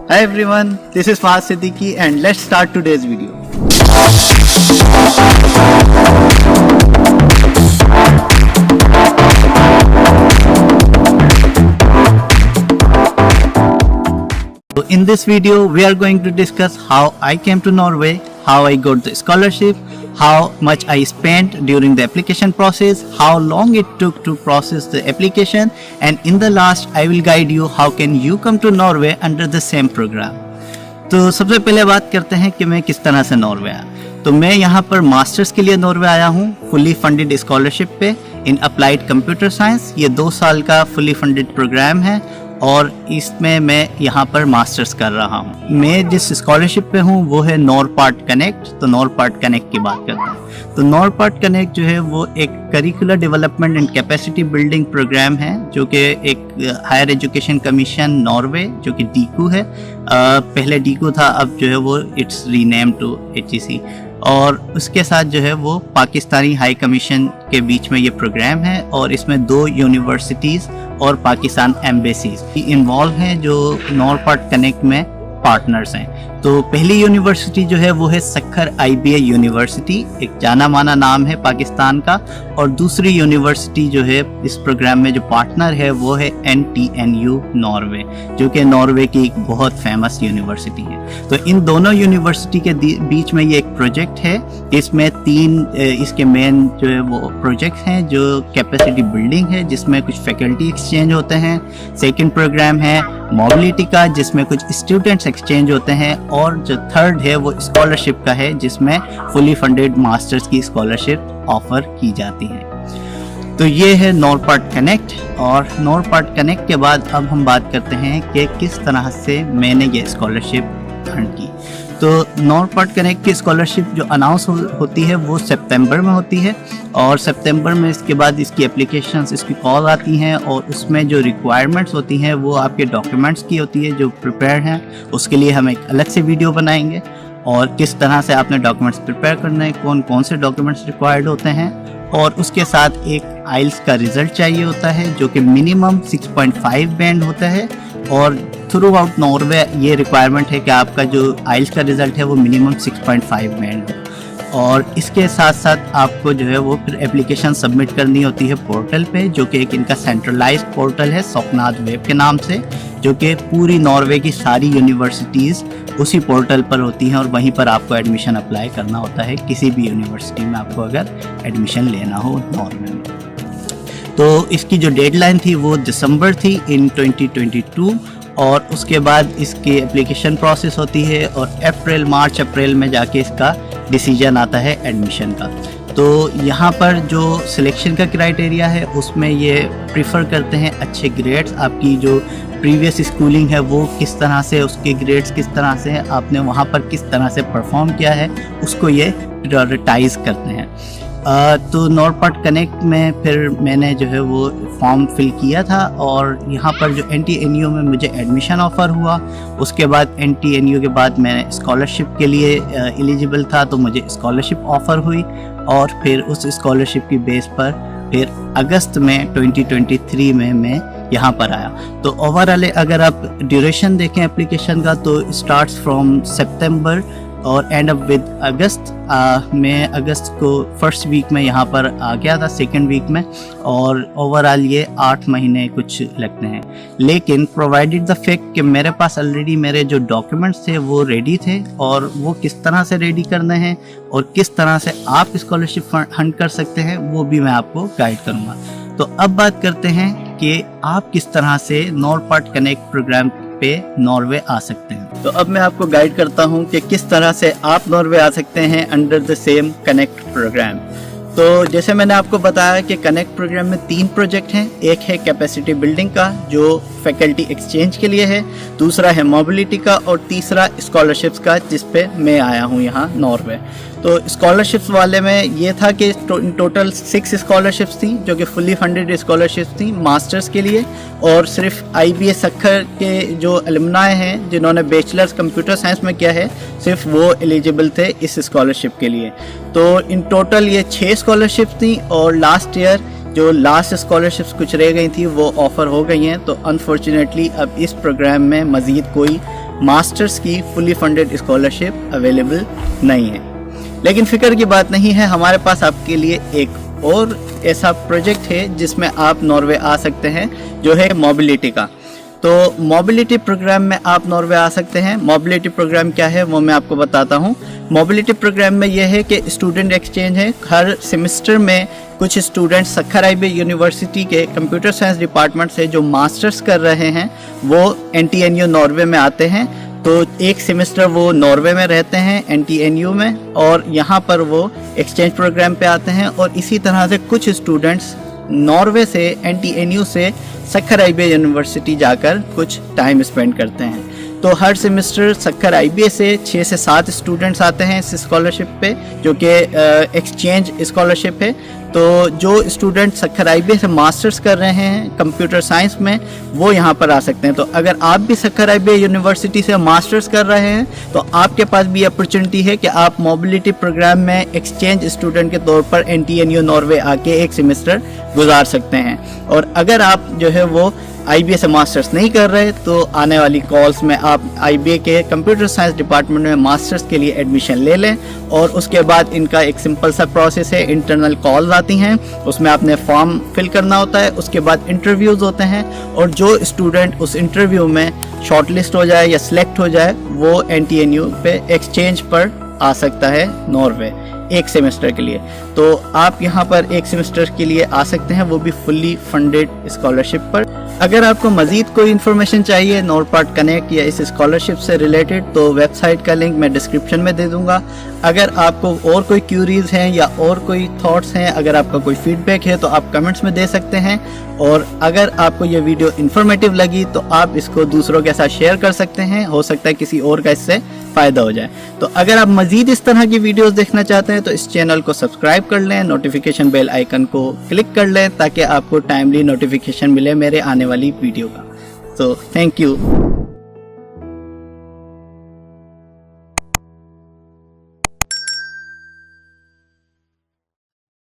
Hi everyone, this is Fahad Siddiqui and let's start today's video. So in this video, we are going to discuss how I came to Norway, how I got the scholarship, how much I spent during the application process, how long it took to process the application, and in the last I will guide you how can you come to Norway under the same program. तो सबसे पहले बात करते हैं कि मैं किस तरह से नॉर्वे आया। तो मैं यहाँ पर मास्टर्स के लिए नॉर्वे आया हूँ फुली फंडेड स्कॉलरशिप पे इन अप्लाइड कंप्यूटर साइंस। ये 2 साल का फुली फंडेड प्रोग्राम है और इसमें मैं यहाँ पर मास्टर्स कर रहा हूँ। मैं जिस स्कॉलरशिप पे हूँ वो है नॉरपार्ट कनेक्ट। तो नॉरपार्ट कनेक्ट की बात करते हैं तो नॉरपार्ट कनेक्ट जो है वो एक curricular development and capacity building programme है जो कि एक हायर एजुकेशन कमीशन नॉर्वे जो कि डीकू है, पहले डीकू था, अब जो है वो इट्स रीनेम टू HEC, और उसके साथ जो है वो पाकिस्तानी हाई कमीशन के बीच में ये प्रोग्राम है और इसमें 2 यूनिवर्सिटीज़ और पाकिस्तान एम्बेसीज इन्वॉल्व हैं जो नॉरपार्ट कनेक्ट में पार्टनर्स हैं। तो पहली यूनिवर्सिटी जो है वो है सक्खर IBA यूनिवर्सिटी, एक जाना माना नाम है पाकिस्तान का, और दूसरी यूनिवर्सिटी जो है इस प्रोग्राम में जो पार्टनर है वो है NTNU नॉर्वे, जो कि नॉर्वे की एक बहुत फेमस यूनिवर्सिटी है। तो इन दोनों यूनिवर्सिटी के बीच में ये एक प्रोजेक्ट है। इसमें 3 इसके मेन जो है वो प्रोजेक्ट हैं जो कैपेसिटी बिल्डिंग है जिसमें कुछ फैकल्टी एक्सचेंज होते हैं, सेकेंड प्रोग्राम है मोबिलिटी का जिसमें कुछ स्टूडेंट्स एक्सचेंज होते हैं, और जो थर्ड है वो स्कॉलरशिप का है जिसमें फुली फंडेड मास्टर्स की स्कॉलरशिप ऑफर की जाती है। तो ये है नॉरपार्ट कनेक्ट। और नॉरपार्ट कनेक्ट के बाद अब हम बात करते हैं कि किस तरह से मैंने ये स्कॉलरशिप अर्न की। तो नॉरपार्ट कनेक्ट की स्कॉलरशिप जो अनाउंस होती है वो सितंबर में होती है, और सितंबर में इसके बाद इसकी एप्लीकेशंस, इसकी कॉल आती हैं, और उसमें जो रिक्वायरमेंट्स होती हैं वो आपके डॉक्यूमेंट्स की होती है जो प्रिपेयर हैं। उसके लिए हम एक अलग से वीडियो बनाएंगे और किस तरह से आपने डॉक्यूमेंट्स प्रिपेयर करना है, कौन कौन से डॉक्यूमेंट्स रिक्वायर्ड होते हैं, और उसके साथ एक आइल्स का रिज़ल्ट चाहिए होता है जो कि मिनिमम 6.5 बैंड होता है। और थ्रू आउट नॉर्वे ये रिक्वायरमेंट है कि आपका जो आइल्स का रिज़ल्ट है वो मिनिमम 6.5 बैंड हो। और इसके साथ साथ आपको जो है वो फिर एप्लीकेशन सबमिट करनी होती है पोर्टल पे, जो कि एक इनका सेंट्रलाइज्ड पोर्टल है स्वप्नाथ वेब के नाम से, जो कि पूरी नॉर्वे की सारी यूनिवर्सिटीज़ उसी पोर्टल पर होती हैं, और वहीं पर आपको एडमिशन अप्लाई करना होता है किसी भी यूनिवर्सिटी में आपको अगर एडमिशन लेना हो नॉर्वे में। तो इसकी जो डेडलाइन थी वो दिसंबर थी इन 2022, और उसके बाद इसकी एप्लीकेशन प्रोसेस होती है और मार्च अप्रैल में जाके इसका डिसीजन आता है एडमिशन का। तो यहाँ पर जो सिलेक्शन का क्राइटेरिया है उसमें ये प्रीफर करते हैं अच्छे ग्रेड्स, आपकी जो प्रीवियस स्कूलिंग है वो किस तरह से, उसके ग्रेड्स किस तरह से हैं, आपने वहाँ पर किस तरह से परफॉर्म किया है, उसको ये प्रायोरिटाइज करते हैं। तो नॉरपार्ट कनेक्ट में फिर मैंने जो है वो फॉर्म फिल किया था, और यहाँ पर जो NTNU में मुझे एडमिशन ऑफ़र हुआ। उसके बाद NTNU के बाद मैं स्कॉलरशिप के लिए एलिजिबल था, तो मुझे स्कॉलरशिप ऑफ़र हुई, और फिर उस स्कॉलरशिप की बेस पर फिर अगस्त में 2023 में मैं यहाँ पर आया। तो ओवरऑल अगर आप ड्यूरेशन देखें एप्लीकेशन का तो स्टार्ट्स फ्रॉम सितंबर और एंड अप विद अगस्त। मैं अगस्त को फर्स्ट वीक में यहाँ पर आ गया था, सेकंड वीक में, और ओवरऑल ये 8 महीने कुछ लगते हैं। लेकिन प्रोवाइडेड द फैक्ट कि मेरे पास ऑलरेडी मेरे जो डॉक्यूमेंट्स थे वो रेडी थे, और वो किस तरह से रेडी करने हैं और किस तरह से आप स्कॉलरशिप हंट कर सकते हैं वो भी मैं आपको गाइड करूँगा। तो अब बात करते हैं कि आप किस तरह से नॉरपार्ट कनेक्ट प्रोग्राम पे नॉर्वे आ सकते हैं। तो अब मैं आपको गाइड करता हूँ कि किस तरह से आप नॉर्वे आ सकते हैं under the same connect programme. तो जैसे मैंने आपको बताया कि कनेक्ट प्रोग्राम में 3 प्रोजेक्ट हैं। एक है कैपेसिटी बिल्डिंग का जो फैकल्टी एक्सचेंज के लिए है, दूसरा है मोबिलिटी का, और तीसरा स्कॉलरशिप्स का जिस पे मैं आया हूँ यहाँ नॉर्वे। तो स्कॉलरशिप्स वाले में ये था कि टोटल 6 स्कॉलरशिप्स थी जो कि फुली फंडेड स्कॉलरशिप्स थी मास्टर्स के लिए, और सिर्फ IBA सक्खर के जो एलुमनाई हैं जिन्होंने बैचलर्स कंप्यूटर साइंस में किया है सिर्फ वो एलिजिबल थे इस स्कॉलरशिप के लिए। तो इन टोटल ये 6 स्कॉलरशिप्स थी, और लास्ट ईयर जो लास्ट स्कॉलरशिप्स कुछ रह गई थी वो ऑफ़र हो गई हैं। तो अनफॉर्चुनेटली अब इस प्रोग्राम में मज़ीद कोई मास्टर्स की फुली फंडेड स्कॉलरशिप अवेलेबल नहीं है। लेकिन फिक्र की बात नहीं है, हमारे पास आपके लिए एक और ऐसा प्रोजेक्ट है जिसमें आप नॉर्वे आ सकते हैं, जो है मोबिलिटी का। तो मोबिलिटी प्रोग्राम में आप नॉर्वे आ सकते हैं। मोबिलिटी प्रोग्राम क्या है वो मैं आपको बताता हूँ। मोबिलिटी प्रोग्राम में यह है कि स्टूडेंट एक्सचेंज है। हर सेमेस्टर में कुछ स्टूडेंट्स सक्खर आईबी यूनिवर्सिटी के कंप्यूटर साइंस डिपार्टमेंट से जो मास्टर्स कर रहे हैं वो NTNU नॉर्वे में आते हैं। तो एक सेमेस्टर वो नॉर्वे में रहते हैं NTNU में, और यहाँ पर वो एक्सचेंज प्रोग्राम पे आते हैं। और इसी तरह से कुछ स्टूडेंट्स नॉर्वे से NTNU से सक्खर आईबी यूनिवर्सिटी जाकर कुछ टाइम स्पेंड करते हैं। तो हर सेमेस्टर सक्खर आईबी से 6 से 7 स्टूडेंट्स आते हैं इस स्कॉलरशिप पे, जो कि एक्सचेंज स्कॉलरशिप है। तो जो स्टूडेंट सक्खर आईबी से मास्टर्स कर रहे हैं कंप्यूटर साइंस में, वो यहाँ पर आ सकते हैं। तो अगर आप भी सक्खर आईबी यूनिवर्सिटी से मास्टर्स कर रहे हैं तो आपके पास भी अपॉर्चुनिटी है कि आप मोबिलिटी प्रोग्राम में एक्सचेंज स्टूडेंट के तौर पर NTNU नॉर्वे आके एक सेमेस्टर गुजार सकते हैं। और अगर आप जो है वो IBA से मास्टर्स नहीं कर रहे तो आने वाली कॉल्स में आप IBA के कंप्यूटर साइंस डिपार्टमेंट में मास्टर्स के लिए एडमिशन ले लें। और उसके बाद इनका एक सिंपल सा प्रोसेस है, इंटरनल कॉल्स आती हैं, उसमें आपने फॉर्म फिल करना होता है। उसके बाद इंटरव्यूज़ होते हैं, और जो स्टूडेंट उस इंटरव्यू में शॉर्टलिस्ट हो जाए या सिलेक्ट हो जाए वो NTNU पे एक्सचेंज पर आ सकता है नॉर्वे एक सेमेस्टर के लिए। तो आप यहाँ पर एक सेमेस्टर के लिए आ सकते हैं, वो भी फुल्ली फंडेड स्कॉलरशिप पर। अगर आपको मज़ीद कोई इन्फॉर्मेशन चाहिए नॉरपार्ट कनेक्ट या इस स्कॉलरशिप से रिलेटेड, तो वेबसाइट का लिंक मैं डिस्क्रिप्शन में दे दूँगा। अगर आपको और कोई क्यूरीज हैं या और कोई थॉट्स हैं, अगर आपका कोई फीडबैक है तो आप कमेंट्स में दे सकते हैं। और अगर आपको ये वीडियो इन्फॉर्मेटिव लगी तो आप इसको दूसरों के साथ शेयर कर सकते हैं, हो सकता है किसी और का इससे फ़ायदा हो जाए। तो अगर आप मज़ीद इस तरह की वीडियोस देखना चाहते हैं तो इस चैनल को सब्सक्राइब कर लें, नोटिफिकेशन बेल आइकन को क्लिक कर लें ताकि आपको टाइमली नोटिफिकेशन मिले मेरे आने वाली वीडियो का। तो थैंक यू।